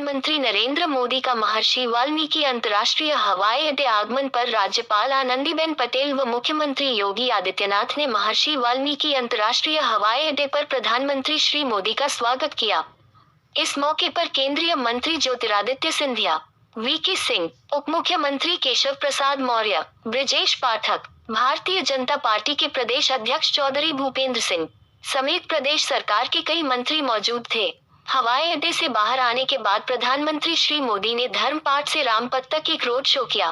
प्रधानमंत्री नरेंद्र मोदी का महर्षि वाल्मीकि अंतर्राष्ट्रीय हवाई अड्डे आगमन पर राज्यपाल आनंदीबेन पटेल व मुख्यमंत्री योगी आदित्यनाथ ने महर्षि वाल्मीकि अंतर्राष्ट्रीय हवाई अड्डे पर प्रधानमंत्री श्री मोदी का स्वागत किया। इस मौके पर केंद्रीय मंत्री ज्योतिरादित्य सिंधिया, वीके सिंह, उप मुख्यमंत्री केशव प्रसाद मौर्य, ब्रजेश पाठक, भारतीय जनता पार्टी के प्रदेश अध्यक्ष चौधरी भूपेंद्र सिंह समेत प्रदेश सरकार के कई मंत्री मौजूद थे। हवाई अड्डे से बाहर आने के बाद प्रधानमंत्री श्री मोदी ने धर्मपाठ से रामपथ तक एक रोड शो किया।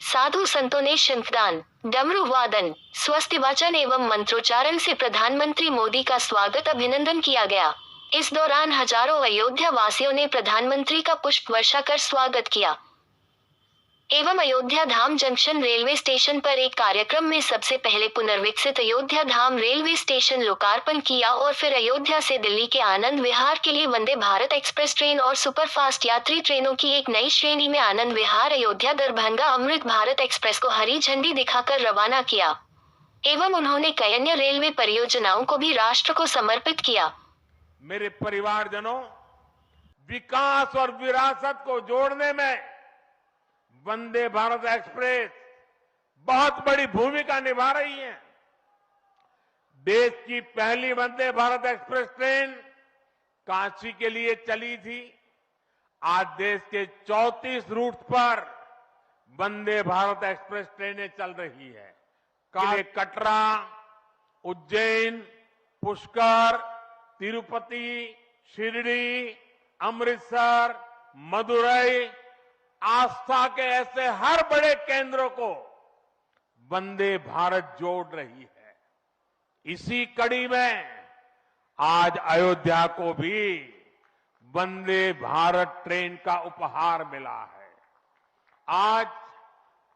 साधु संतों ने शंखदान, डमरू वादन, स्वस्ति वाचन एवं मंत्रोच्चारण से प्रधानमंत्री मोदी का स्वागत अभिनंदन किया गया। इस दौरान हजारों अयोध्या वासियों ने प्रधानमंत्री का पुष्प वर्षा कर स्वागत किया एवं अयोध्या धाम जंक्शन रेलवे स्टेशन पर एक कार्यक्रम में सबसे पहले पुनर्विकसित अयोध्या धाम रेलवे स्टेशन लोकार्पण किया और फिर अयोध्या से दिल्ली के आनंद विहार के लिए वंदे भारत एक्सप्रेस ट्रेन और सुपरफास्ट यात्री ट्रेनों की एक नई श्रेणी में आनंद विहार अयोध्या दरभंगा अमृत भारत एक्सप्रेस को हरी झंडी दिखाकर रवाना किया एवं उन्होंने कई अन्य रेलवे परियोजनाओं को भी राष्ट्र को समर्पित किया। मेरे परिवारजनों, विकास और विरासत को जोड़ने में वंदे भारत एक्सप्रेस बहुत बड़ी भूमिका निभा रही है। देश की पहली वंदे भारत एक्सप्रेस ट्रेन काशी के लिए चली थी। आज देश के 34 रूट पर वंदे भारत एक्सप्रेस ट्रेनें चल रही है। कटरा, उज्जैन, पुष्कर, तिरुपति, शिरडी, अमृतसर, मदुरई, आस्था के ऐसे हर बड़े केंद्रों को वंदे भारत जोड़ रही है। इसी कड़ी में आज अयोध्या को भी वंदे भारत ट्रेन का उपहार मिला है। आज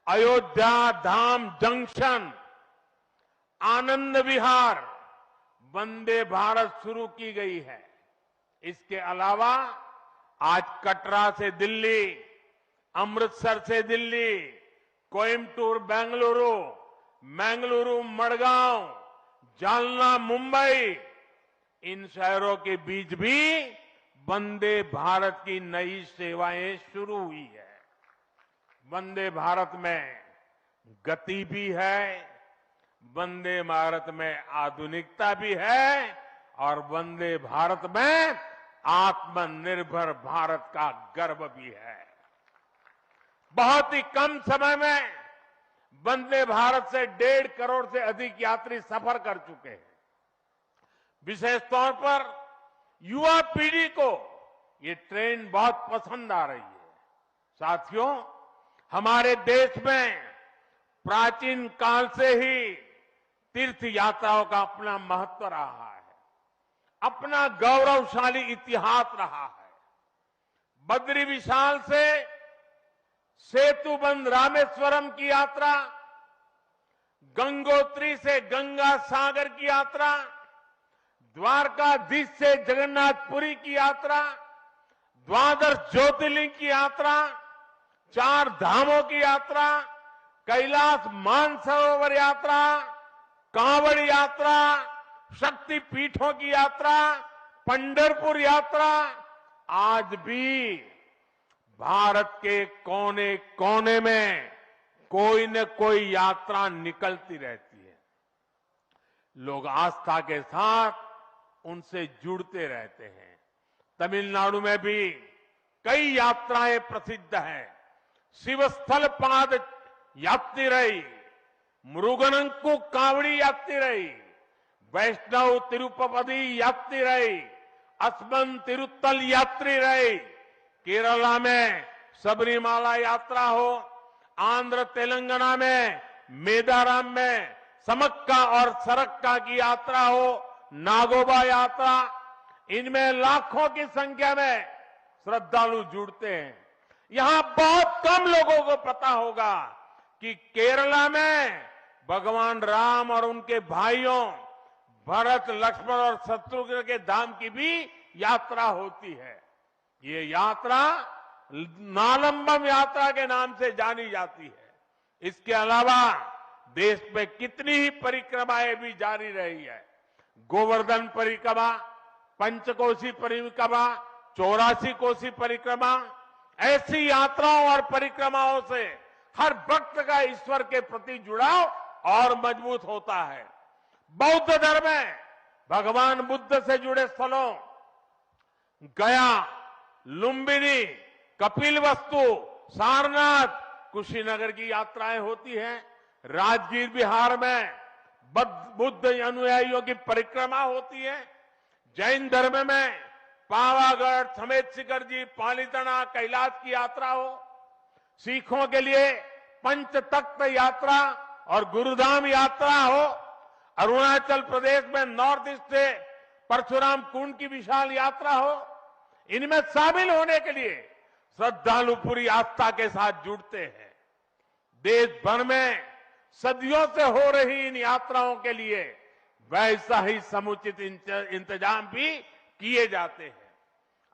अयोध्या धाम जंक्शन आनंद विहार वंदे भारत शुरू की गई है। इसके अलावा आज कटरा से दिल्ली, अमृतसर से दिल्ली, कोयम्बटूर बेंगलुरु, मंगलुरु मडगांव, जालना मुंबई, इन शहरों के बीच भी वंदे भारत की नई सेवाएं शुरू हुई है। वंदे भारत में गति भी है, वंदे भारत में आधुनिकता भी है और वंदे भारत में आत्मनिर्भर भारत का गर्व भी है। बहुत ही कम समय में वंदे भारत से 1.5 करोड़ से अधिक यात्री सफर कर चुके हैं। विशेष तौर पर युवा पीढ़ी को ये ट्रेन बहुत पसंद आ रही है। साथियों, हमारे देश में प्राचीन काल से ही तीर्थ यात्राओं का अपना महत्व रहा है, अपना गौरवशाली इतिहास रहा है। बद्री विशाल से सेतुबंध रामेश्वरम की यात्रा, गंगोत्री से गंगा सागर की यात्रा, द्वारकाधीश से जगन्नाथपुरी की यात्रा, द्वादश ज्योतिर्लिंग की यात्रा, 4 धामों की यात्रा, कैलाश मानसरोवर यात्रा, कांवड़ यात्रा, शक्ति पीठों की यात्रा, पंढरपुर यात्रा, आज भी भारत के कोने कोने में कोई न कोई यात्रा निकलती रहती है। लोग आस्था के साथ उनसे जुड़ते रहते हैं। तमिलनाडु में भी कई यात्राएं प्रसिद्ध हैं। शिवस्थल पाद यात्रिरई, मुरुगनंकु कावड़ी यात्रिरई, वैष्णव तिरुपति यात्रिरई, अस्मन तिरुत्तल यात्रिरई, केरला में सबरीमाला यात्रा हो, आंध्र तेलंगाना में मेदाराम में समक्का और सरक्का की यात्रा हो, नागोबा यात्रा, इनमें लाखों की संख्या में श्रद्धालु जुड़ते हैं। यहां बहुत कम लोगों को पता होगा कि केरला में भगवान राम और उनके भाइयों भरत, लक्ष्मण और शत्रुघ्न के धाम की भी यात्रा होती है। ये यात्रा नालंबम यात्रा के नाम से जानी जाती है। इसके अलावा देश में कितनी ही परिक्रमाएं भी जारी रही है। गोवर्धन परिक्रमा, पंचकोशी परिक्रमा, 84 कोसी परिक्रमा, ऐसी यात्राओं और परिक्रमाओं से हर भक्त का ईश्वर के प्रति जुड़ाव और मजबूत होता है। बौद्ध धर्म में भगवान बुद्ध से जुड़े स्थलों गया, लुम्बिनी, कपिलवस्तु, सारनाथ, कुशीनगर की यात्राएं होती हैं। राजगीर बिहार में बुद्ध अनुयायियों की परिक्रमा होती है। जैन धर्म में पावागढ़, समेत शिखर जी, पालीताना, कैलाश की यात्रा हो। सिखों के लिए पंच तख्त यात्रा और गुरुधाम यात्रा हो। अरुणाचल प्रदेश में नॉर्थ ईस्ट से परशुराम कुंड की विशाल यात्रा हो। इनमें शामिल होने के लिए श्रद्धालु पूरी आस्था के साथ जुड़ते हैं। देश भर में सदियों से हो रही इन यात्राओं के लिए वैसा ही समुचित इंतजाम भी किए जाते हैं।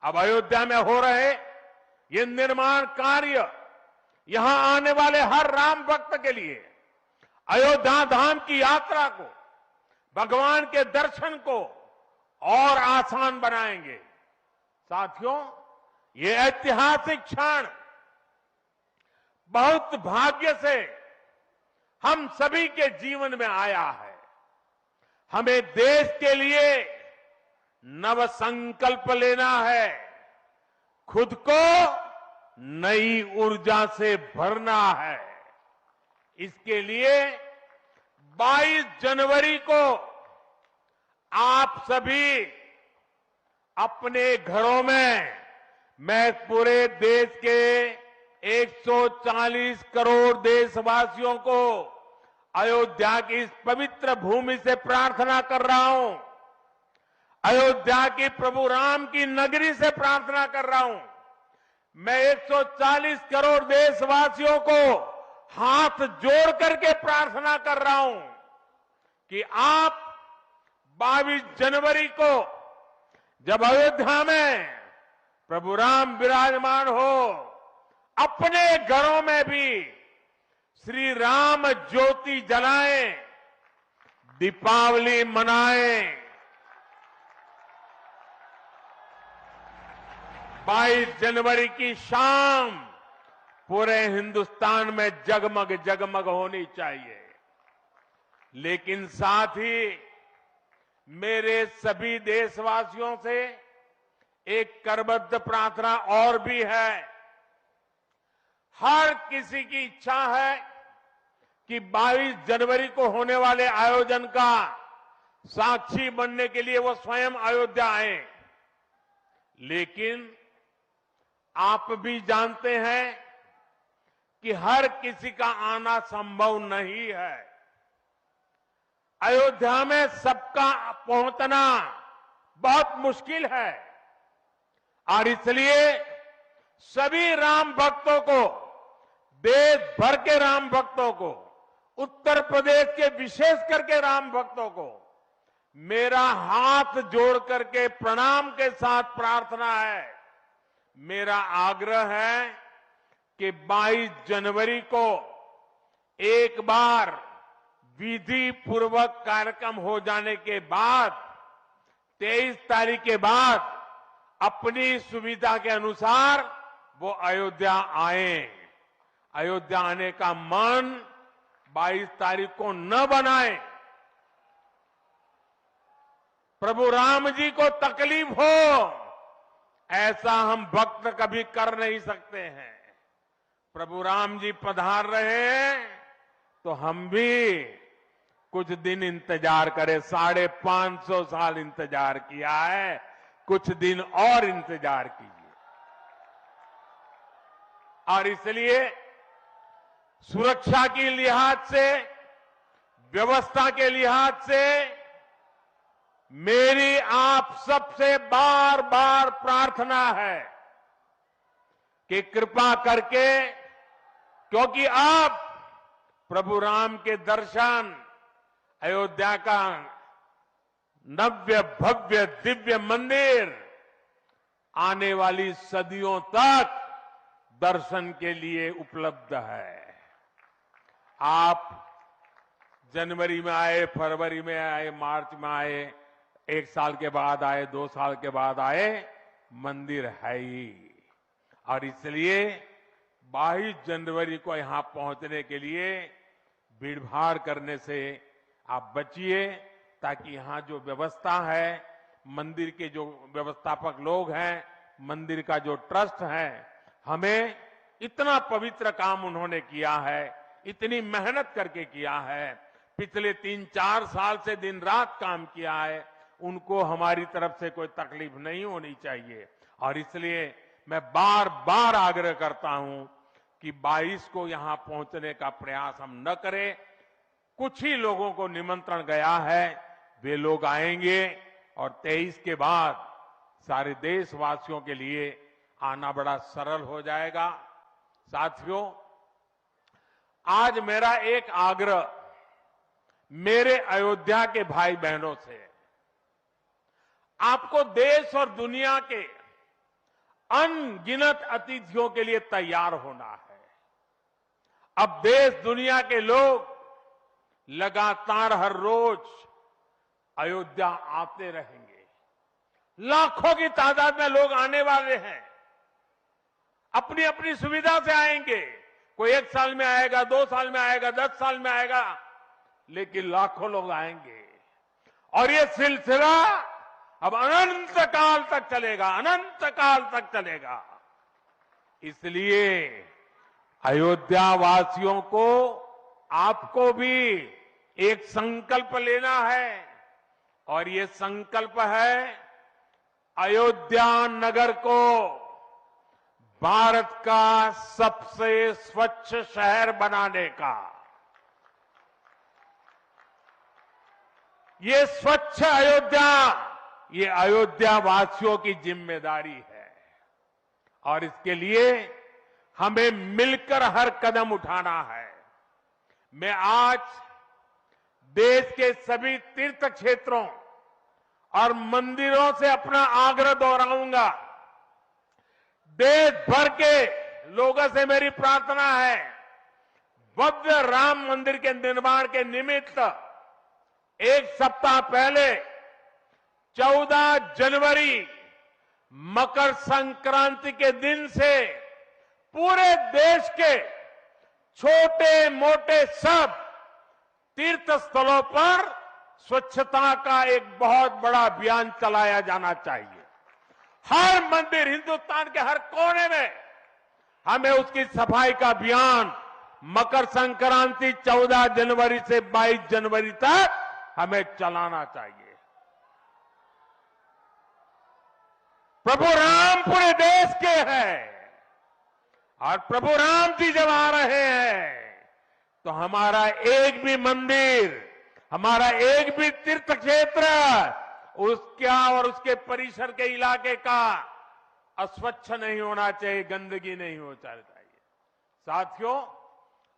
अब अयोध्या में हो रहे ये निर्माण कार्य यहां आने वाले हर राम भक्त के लिए अयोध्या धाम की यात्रा को, भगवान के दर्शन को और आसान बनाएंगे। साथियों, ये ऐतिहासिक क्षण बहुत भाग्य से हम सभी के जीवन में आया है। हमें देश के लिए नव संकल्प लेना है, खुद को नई ऊर्जा से भरना है। इसके लिए 22 जनवरी को आप सभी अपने घरों में, मैं पूरे देश के 140 करोड़ देशवासियों को अयोध्या की इस पवित्र भूमि से प्रार्थना कर रहा हूं। अयोध्या की प्रभु राम की नगरी से प्रार्थना कर रहा हूं। मैं 140 करोड़ देशवासियों को हाथ जोड़ करके प्रार्थना कर रहा हूं कि आप 22 जनवरी को जब अयोध्या में प्रभु राम विराजमान हो, अपने घरों में भी श्री राम ज्योति जलाएं, दीपावली मनाएं। 22 जनवरी की शाम पूरे हिंदुस्तान में जगमग जगमग होनी चाहिए। लेकिन साथ ही मेरे सभी देशवासियों से एक करबद्ध प्रार्थना और भी है। हर किसी की इच्छा है कि 22 जनवरी को होने वाले आयोजन का साक्षी बनने के लिए वो स्वयं अयोध्या आए। लेकिन आप भी जानते हैं कि हर किसी का आना संभव नहीं है। अयोध्या में सबका पहुंचना बहुत मुश्किल है और इसलिए सभी राम भक्तों को, देश भर के राम भक्तों को, उत्तर प्रदेश के विशेष करके राम भक्तों को मेरा हाथ जोड़ करके प्रणाम के साथ प्रार्थना है, मेरा आग्रह है कि 22 जनवरी को एक बार विधि पूर्वक कार्यक्रम हो जाने के बाद 23 तारीख के बाद अपनी सुविधा के अनुसार वो अयोध्या आए। अयोध्या आने का मन 22 तारीख को न बनाए। प्रभु राम जी को तकलीफ हो, ऐसा हम भक्त कभी कर नहीं सकते हैं। प्रभु राम जी पधार रहे हैं तो हम भी कुछ दिन इंतजार करें। 550 साल इंतजार किया है, कुछ दिन और इंतजार कीजिए। और इसलिए सुरक्षा के लिहाज से, व्यवस्था के लिहाज से मेरी आप सबसे बार बार प्रार्थना है कि कृपा करके, क्योंकि आप प्रभु राम के दर्शन, अयोध्या का नव्य भव्य दिव्य मंदिर आने वाली सदियों तक दर्शन के लिए उपलब्ध है। आप जनवरी में आए, फरवरी में आए, मार्च में आए, 1 साल के बाद आए, 2 साल के बाद आए, मंदिर है ही। और इसलिए 22 जनवरी को यहां पहुंचने के लिए भीड़भाड़ करने से आप बचिए, ताकि यहां जो व्यवस्था है, मंदिर के जो व्यवस्थापक लोग हैं, मंदिर का जो ट्रस्ट है, हमें इतना पवित्र काम उन्होंने किया है, इतनी मेहनत करके किया है, पिछले 3-4 साल से दिन रात काम किया है, उनको हमारी तरफ से कोई तकलीफ नहीं होनी चाहिए। और इसलिए मैं बार बार आग्रह करता हूं कि 22 को यहां पहुंचने का प्रयास हम न करें। कुछ ही लोगों को निमंत्रण गया है, वे लोग आएंगे और 23 के बाद सारे देशवासियों के लिए आना बड़ा सरल हो जाएगा। साथियों, आज मेरा एक आग्रह मेरे अयोध्या के भाई बहनों से, आपको देश और दुनिया के अनगिनत अतिथियों के लिए तैयार होना है। अब देश दुनिया के लोग लगातार हर रोज अयोध्या आते रहेंगे, लाखों की तादाद में लोग आने वाले हैं, अपनी अपनी सुविधा से आएंगे। कोई 1 साल में आएगा, 2 साल में आएगा, 10 साल में आएगा, लेकिन लाखों लोग आएंगे। और ये सिलसिला अब अनंत काल तक चलेगा, अनंत काल तक चलेगा। इसलिए अयोध्या वासियों को, आपको भी एक संकल्प लेना है, और ये संकल्प है अयोध्या नगर को भारत का सबसे स्वच्छ शहर बनाने का। ये स्वच्छ अयोध्या, ये अयोध्या वासियों की जिम्मेदारी है, और इसके लिए हमें मिलकर हर कदम उठाना है। मैं आज देश के सभी तीर्थ क्षेत्रों और मंदिरों से अपना आग्रह दोहराऊंगा। देश भर के लोगों से मेरी प्रार्थना है, भव्य राम मंदिर के निर्माण के निमित्त 1 सप्ताह पहले 14 जनवरी मकर संक्रांति के दिन से पूरे देश के छोटे मोटे सब तीर्थ स्थलों पर स्वच्छता का एक बहुत बड़ा अभियान चलाया जाना चाहिए। हर मंदिर, हिंदुस्तान के हर कोने में हमें उसकी सफाई का अभियान मकर संक्रांति 14 जनवरी से 22 जनवरी तक हमें चलाना चाहिए। प्रभु राम पूरे देश के हैं, और प्रभु राम जी जब आ रहे हैं तो हमारा एक भी मंदिर, हमारा एक भी तीर्थ क्षेत्र उसका और उसके परिसर के इलाके का अस्वच्छ नहीं होना चाहिए, गंदगी नहीं होना चाहिए। साथियों,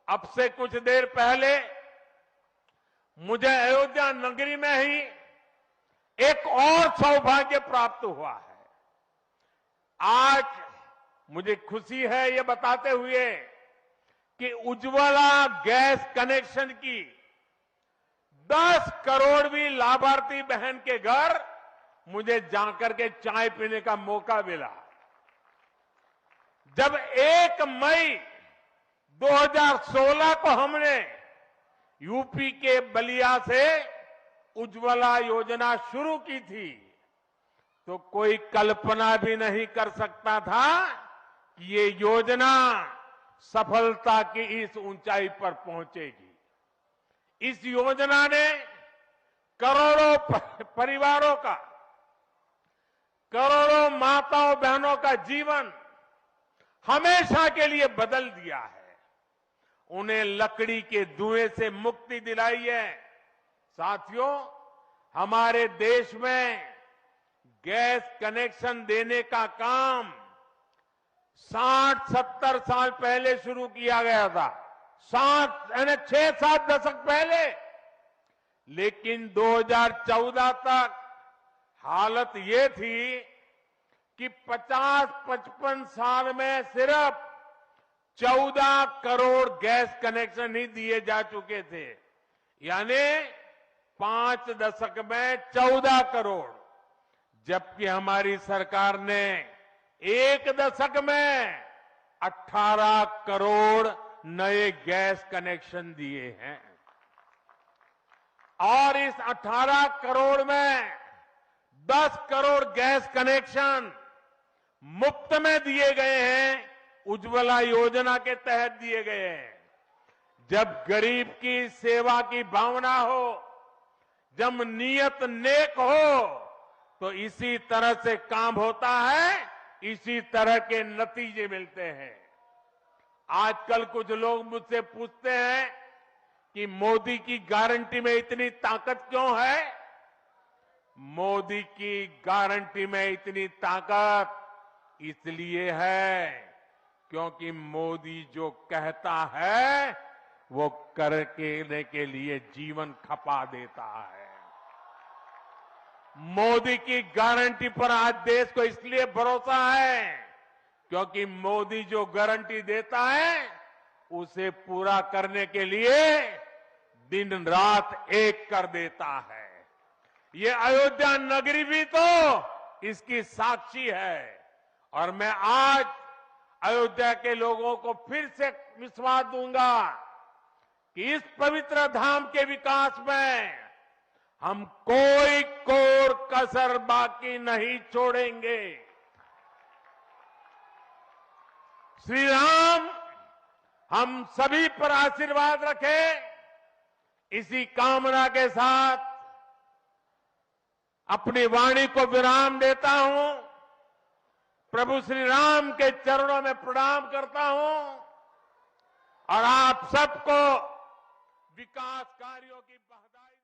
अब से कुछ देर पहले मुझे अयोध्या नगरी में ही एक और सौभाग्य प्राप्त हुआ है। आज मुझे खुशी है ये बताते हुए कि उज्ज्वला गैस कनेक्शन की 10 करोड़वीं लाभार्थी बहन के घर मुझे जाकर के चाय पीने का मौका मिला। जब 1 मई 2016 को हमने यूपी के बलिया से उज्ज्वला योजना शुरू की थी, तो कोई कल्पना भी नहीं कर सकता था कि ये योजना सफलता की इस ऊंचाई पर पहुंचेगी। इस योजना ने करोड़ों परिवारों का, करोड़ों माताओं बहनों का जीवन हमेशा के लिए बदल दिया है। उन्हें लकड़ी के धुएं से मुक्ति दिलाई है। साथियों, हमारे देश में गैस कनेक्शन देने का काम 60-70 साल पहले शुरू किया गया था, 6-7 दशक पहले। लेकिन 2014 तक हालत ये थी कि 50-55 साल में सिर्फ 14 करोड़ गैस कनेक्शन ही दिए जा चुके थे, यानी 5 दशक में 14 करोड़। जबकि हमारी सरकार ने एक दशक में 18 करोड़ नए गैस कनेक्शन दिए हैं और इस 18 करोड़ में 10 करोड़ गैस कनेक्शन मुफ्त में दिए गए हैं, उज्ज्वला योजना के तहत दिए गए हैं। जब गरीब की सेवा की भावना हो, जब नियत नेक हो, तो इसी तरह से काम होता है, इसी तरह के नतीजे मिलते हैं। आजकल कुछ लोग मुझसे पूछते हैं कि मोदी की गारंटी में इतनी ताकत क्यों है? मोदी की गारंटी में इतनी ताकत इसलिए है क्योंकि मोदी जो कहता है वो करने के लिए जीवन खपा देता है। मोदी की गारंटी पर आज देश को इसलिए भरोसा है क्योंकि मोदी जो गारंटी देता है उसे पूरा करने के लिए दिन रात एक कर देता है। ये अयोध्या नगरी भी तो इसकी साक्षी है और मैं आज अयोध्या के लोगों को फिर से विश्वास दूंगा कि इस पवित्र धाम के विकास में हम कोई कोर कसर बाकी नहीं छोड़ेंगे। श्री राम हम सभी पर आशीर्वाद रखें, इसी कामना के साथ अपनी वाणी को विराम देता हूं। प्रभु श्री राम के चरणों में प्रणाम करता हूं और आप सबको विकास कार्यों की बधाई